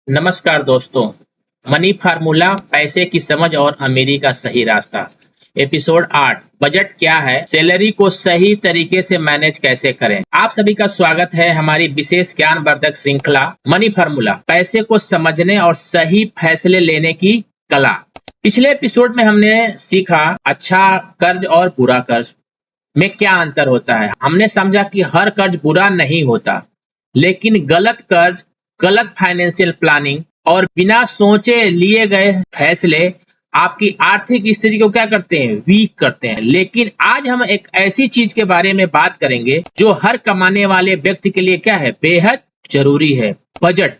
नमस्कार दोस्तों। Money formula, पैसे की समझ और अमीरी का सही रास्ता। एपिसोड 8, बजट क्या है, सैलरी को सही तरीके से मैनेज कैसे करें। आप सभी का स्वागत है हमारी विशेष ज्ञानवर्धक श्रृंखला मनी फार्मूला, पैसे को समझने और सही फैसले लेने की कला। पिछले एपिसोड में हमने सीखा अच्छा कर्ज और बुरा कर्ज में क्या अंतर होता है। हमने समझा कि हर कर्ज बुरा नहीं होता, लेकिन गलत कर्ज, गलत फाइनेंशियल प्लानिंग और बिना सोचे लिए गए फैसले आपकी आर्थिक स्थिति को क्या करते हैं, वीक करते हैं। लेकिन आज हम एक ऐसी चीज के बारे में बात करेंगे जो हर कमाने वाले व्यक्ति के लिए क्या है, बेहद जरूरी है, बजट।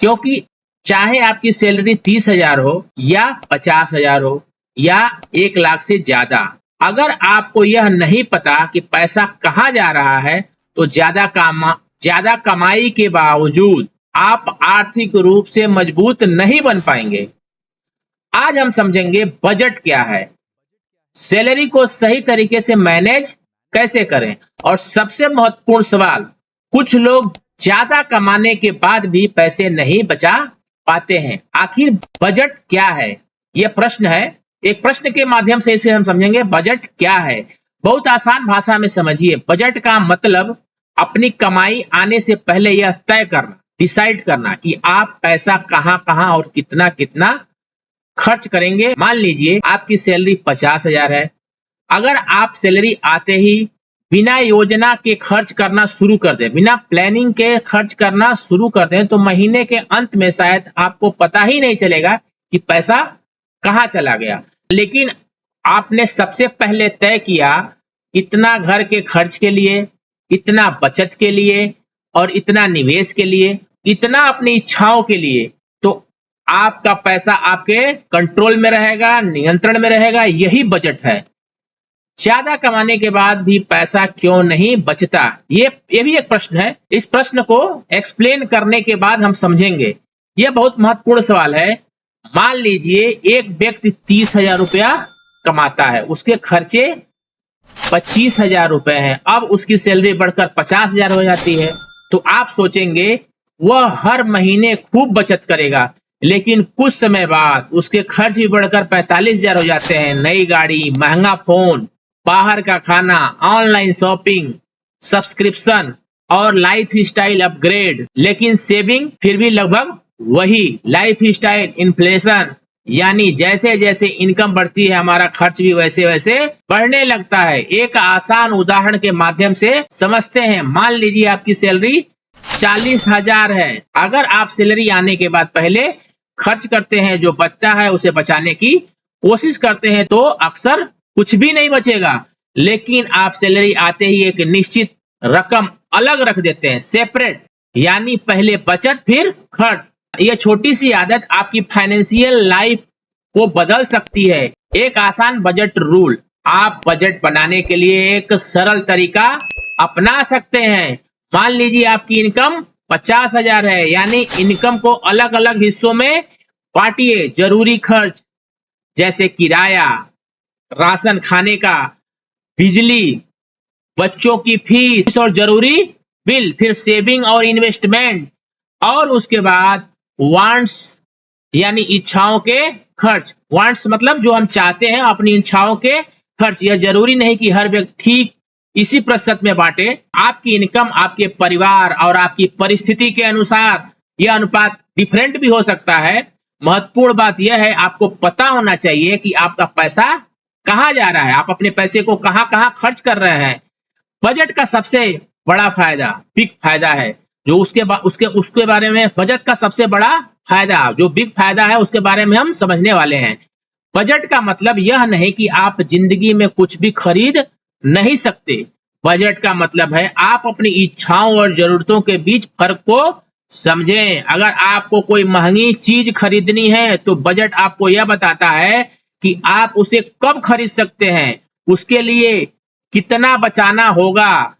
क्योंकि चाहे आपकी सैलरी 30,000 हो या 50,000 हो या 1 लाख से ज्यादा, अगर आपको यह नहीं पता कि पैसा कहाँ जा रहा है तो ज्यादा कमाई के बावजूद आप आर्थिक रूप से मजबूत नहीं बन पाएंगे। आज हम समझेंगे बजट क्या है, सैलरी को सही तरीके से मैनेज कैसे करें, और सबसे महत्वपूर्ण सवाल, कुछ लोग ज्यादा कमाने के बाद भी पैसे नहीं बचा पाते हैं। आखिर बजट क्या है, यह प्रश्न है। एक प्रश्न के माध्यम से इसे हम समझेंगे। बजट क्या है, बहुत आसान भाषा में समझिए। बजट का मतलब अपनी कमाई आने से पहले यह तय करना, डिसाइड करना कि आप पैसा कहां कहां और कितना कितना खर्च करेंगे। मान लीजिए आपकी सैलरी 50,000 है। अगर आप सैलरी आते ही बिना योजना के खर्च करना शुरू कर दें, बिना प्लानिंग के खर्च करना शुरू कर दें, तो महीने के अंत में शायद आपको पता ही नहीं चलेगा कि पैसा कहां चला गया। लेकिन आपने सबसे पहले तय किया इतना घर के खर्च के लिए, इतना बचत के लिए और इतना निवेश के लिए, इतना अपनी इच्छाओं के लिए, तो आपका पैसा आपके कंट्रोल में रहेगा, नियंत्रण में रहेगा। यही बजट है। ज्यादा कमाने के बाद भी पैसा क्यों नहीं बचता, ये भी एक प्रश्न है। इस प्रश्न को एक्सप्लेन करने के बाद हम समझेंगे। यह बहुत महत्वपूर्ण सवाल है। मान लीजिए एक व्यक्ति 30,000 रुपया कमाता है, उसके खर्चे 25,000 रुपए हैं। अब उसकी सैलरी बढ़कर 50,000 हो जाती है, तो आप सोचेंगे वह हर महीने खूब बचत करेगा, लेकिन कुछ समय बाद उसके खर्च भी बढ़कर 45,000 हो जाते हैं। नई गाड़ी, महंगा फोन, बाहर का खाना, ऑनलाइन शॉपिंग, सब्सक्रिप्शन और लाइफ स्टाइल अपग्रेड। लेकिन सेविंग फिर भी लगभग वही। लाइफ स्टाइल इन्फ्लेशन, यानी जैसे जैसे इनकम बढ़ती है हमारा खर्च भी वैसे वैसे बढ़ने लगता है। एक आसान उदाहरण के माध्यम से समझते हैं। मान लीजिए आपकी सैलरी 40,000 है। अगर आप सैलरी आने के बाद पहले खर्च करते हैं, जो बचता है उसे बचाने की कोशिश करते हैं, तो अक्सर कुछ भी नहीं बचेगा। लेकिन आप सैलरी आते ही एक निश्चित रकम अलग रख देते हैं, सेपरेट, यानी पहले बचत फिर खर्च। यह छोटी सी आदत आपकी फाइनेंशियल लाइफ को बदल सकती है। एक आसान बजट रूल, आप बजट बनाने के लिए एक सरल तरीका अपना सकते हैं। मान लीजिए आपकी इनकम 50,000 है, यानी इनकम को अलग अलग हिस्सों में बांटिए। जरूरी खर्च जैसे किराया, राशन खाने का, बिजली, बच्चों की फीस और जरूरी बिल, फिर सेविंग और इन्वेस्टमेंट, और उसके बाद वांट्स यानी इच्छाओं के खर्च। वांट्स मतलब जो हम चाहते हैं, अपनी इच्छाओं के खर्च। यह जरूरी नहीं कि हर व्यक्ति ठीक इसी प्रतिशत में बांटे। आपकी इनकम आपके परिवार और आपकी परिस्थिति के अनुसार यह अनुपात डिफरेंट भी हो सकता है। महत्वपूर्ण बात यह है, आपको पता होना चाहिए कि आपका पैसा कहां जा रहा है, आप अपने पैसे को कहां कहां खर्च कर रहे हैं। बजट का सबसे बड़ा फायदा, बिग फायदा है, जो उसके बारे में, बजट का सबसे बड़ा फायदा जो बिग फायदा है, उसके बारे में हम समझने वाले हैं। बजट का मतलब यह नहीं कि आप जिंदगी में कुछ भी खरीद नहीं सकते। बजट का मतलब है आप अपनी इच्छाओं और जरूरतों के बीच फर्क को समझें। अगर आपको कोई महंगी चीज खरीदनी है, तो बजट आपको यह बताता है कि आप उसे कब खरीद सकते हैं, उसके लिए कितना बचाना होगा।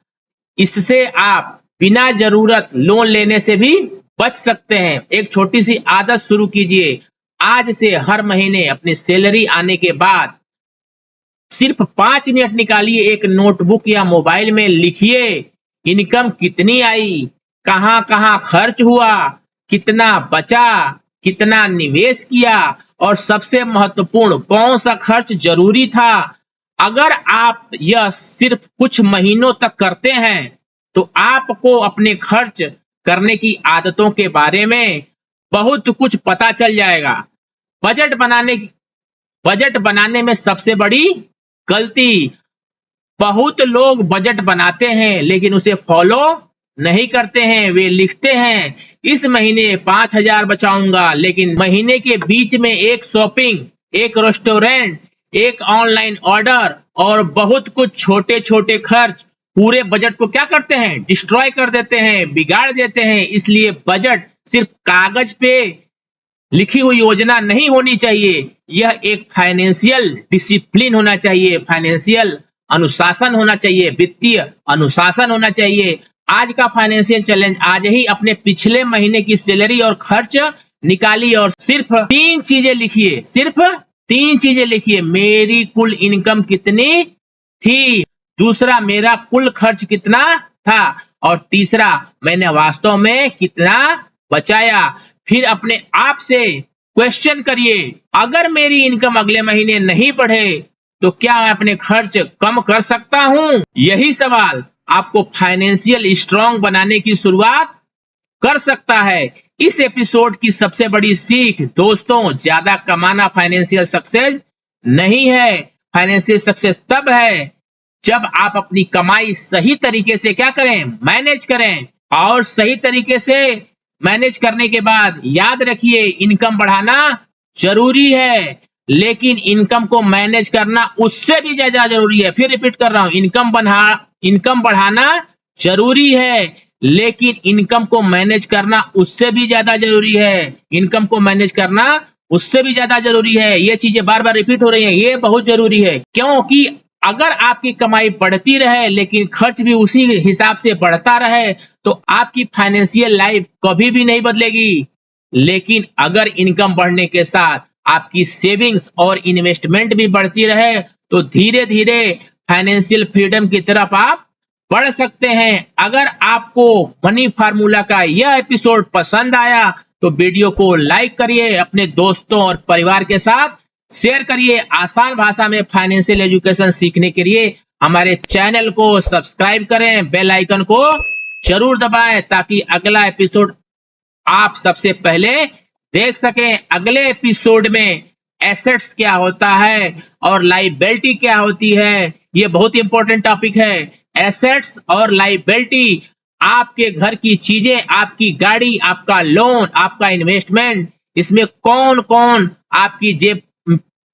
इससे आप बिना जरूरत लोन लेने से भी बच सकते हैं। एक छोटी सी आदत शुरू कीजिए। आज से हर महीने अपनी सैलरी आने के बाद सिर्फ 5 मिनट निकालिए, एक नोटबुक या मोबाइल में लिखिए इनकम कितनी आई, कहां कहां खर्च हुआ, कितना बचा, कितना निवेश किया और सबसे महत्वपूर्ण कौन सा खर्च जरूरी था। अगर आप यह सिर्फ कुछ महीनों तक करते हैं तो आपको अपने खर्च करने की आदतों के बारे में बहुत कुछ पता चल जाएगा। बजट बनाने में सबसे बड़ी गलती, बहुत लोग बजट बनाते हैं लेकिन उसे फॉलो नहीं करते हैं। वे लिखते हैं इस महीने 5,000 बचाऊंगा, लेकिन महीने के बीच में एक शॉपिंग, एक रेस्टोरेंट, एक ऑनलाइन ऑर्डर और बहुत कुछ छोटे छोटे खर्च पूरे बजट को क्या करते हैं, डिस्ट्रॉय कर देते हैं, बिगाड़ देते हैं। इसलिए बजट सिर्फ कागज पे लिखी हुई योजना नहीं होनी चाहिए, यह एक फाइनेंशियल डिसिप्लिन होना चाहिए, फाइनेंशियल अनुशासन होना चाहिए, वित्तीय अनुशासन होना चाहिए। आज का फाइनेंशियल चैलेंज, आज ही अपने पिछले महीने की सैलरी और खर्च निकालिए और सिर्फ 3 चीजें लिखिए, सिर्फ 3 चीजें लिखिए। मेरी कुल इनकम कितनी थी, दूसरा मेरा कुल खर्च कितना था और तीसरा मैंने वास्तव में कितना बचाया। फिर अपने आप से क्वेश्चन करिए, अगर मेरी इनकम अगले महीने नहीं बढ़े तो क्या मैं अपने खर्च कम कर सकता हूं? यही सवाल आपको फाइनेंशियल स्ट्रांग बनाने की शुरुआत कर सकता है। इस एपिसोड की सबसे बड़ी सीख दोस्तों, ज्यादा कमाना फाइनेंशियल सक्सेस नहीं है। फाइनेंशियल सक्सेस तब है जब आप अपनी कमाई सही तरीके से क्या करें, मैनेज करें। और सही तरीके से मैनेज करने के बाद याद रखिए, इनकम बढ़ाना जरूरी है लेकिन इनकम को मैनेज करना उससे भी ज्यादा जरूरी है। फिर रिपीट कर रहा हूं, इनकम बढ़ाना जरूरी है लेकिन इनकम को मैनेज करना उससे भी ज्यादा जरूरी है। इनकम को मैनेज करना उससे भी ज्यादा जरूरी है। ये चीजें बार बार रिपीट हो रही हैं, ये बहुत जरूरी है। क्योंकि अगर आपकी कमाई बढ़ती रहे लेकिन खर्च भी उसी हिसाब से बढ़ता रहे तो आपकी फाइनेंशियल लाइफ कभी भी नहीं बदलेगी। लेकिन अगर इनकम बढ़ने के साथ आपकी सेविंग्स और इन्वेस्टमेंट भी बढ़ती रहे तो धीरे धीरे फाइनेंशियल फ्रीडम की तरफ आप बढ़ सकते हैं। अगर आपको मनी फार्मूला का यह एपिसोड पसंद आया तो वीडियो को लाइक करिए, अपने दोस्तों और परिवार के साथ शेयर करिए। आसान भाषा में फाइनेंशियल एजुकेशन सीखने के लिए हमारे चैनल को सब्सक्राइब करें, बेल आइकन को जरूर दबाएं ताकि अगला एपिसोड आप सबसे पहले देख सकें। अगले एपिसोड में एसेट्स क्या होता है और लायबिलिटी क्या होती है, ये बहुत इंपॉर्टेंट टॉपिक है। एसेट्स और लायबिलिटी, आपके घर की चीजें, आपकी गाड़ी, आपका लोन, आपका इन्वेस्टमेंट, इसमें कौन कौन आपकी जेब,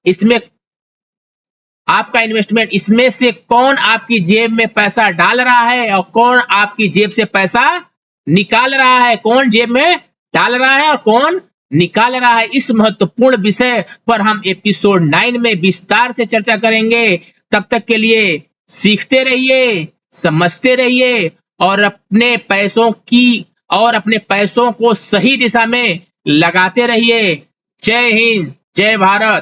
इसमें आपका इन्वेस्टमेंट, इसमें से कौन आपकी जेब में पैसा डाल रहा है और कौन आपकी जेब से पैसा निकाल रहा है, कौन जेब में डाल रहा है और कौन निकाल रहा है। इस महत्वपूर्ण विषय पर हम एपिसोड 9 में विस्तार से चर्चा करेंगे। तब तक के लिए सीखते रहिए, समझते रहिए और अपने पैसों को सही दिशा में लगाते रहिए। जय हिंद, जय भारत।